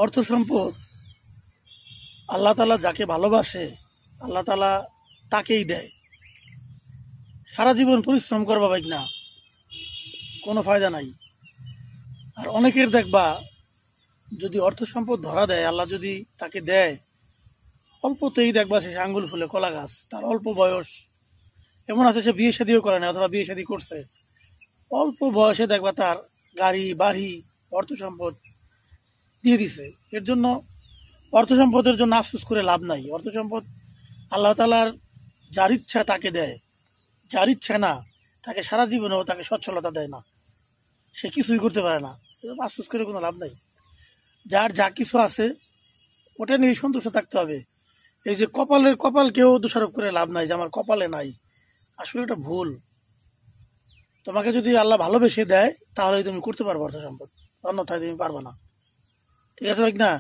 অর্থ সম্পদ আল্লাহ তাআলা যাকে ভালোবাসে আল্লাহ তাআলা তাকেই দেয়। সারা জীবন পরিশ্রম করবা ভাই না, কোনো ফায়দা নাই। আর অনেকের দেখবা যদি অর্থ সম্পদ ধরা দেয়, আল্লাহ যদি তাকে দেয়, অল্পতেই দেখবা সে আঙ্গুল ফুলে কলা গাছ। তার অল্প বয়স, এমন আছে সে বিয়ে শাদিও করে না অথবা বিয়ে শাদী করছে, অল্প বয়সে দেখবা তার গাড়ি বাড়ি অর্থ সম্পদ দিয়ে দিছে। এর জন্য অর্থ সম্পদের জন্য আফসোস করে লাভ নাই। অর্থ সম্পদ আল্লাহ তাআলার যার ইচ্ছা তাকে দেয়, যার ইচ্ছা না তাকে সারা জীবনেও তাকে সচ্ছলতা দেয় না, সে কিছুই করতে পারে না। এরকম আফসোস করে কোনো লাভ নাই। যার যা কিছু আছে ওটা নিয়ে সন্তুষ্ট থাকতে হবে। এই যে কপালকেও দোষারোপ করে লাভ নাই যে আমার কপালে নাই, আসলে এটা ভুল। তোমাকে যদি আল্লাহ ভালোবেসে দেয় তাহলে তুমি করতে পারবে অর্থ সম্পদ, অন্যথায় তুমি পারবে না। ঠিক আছে ভাই না?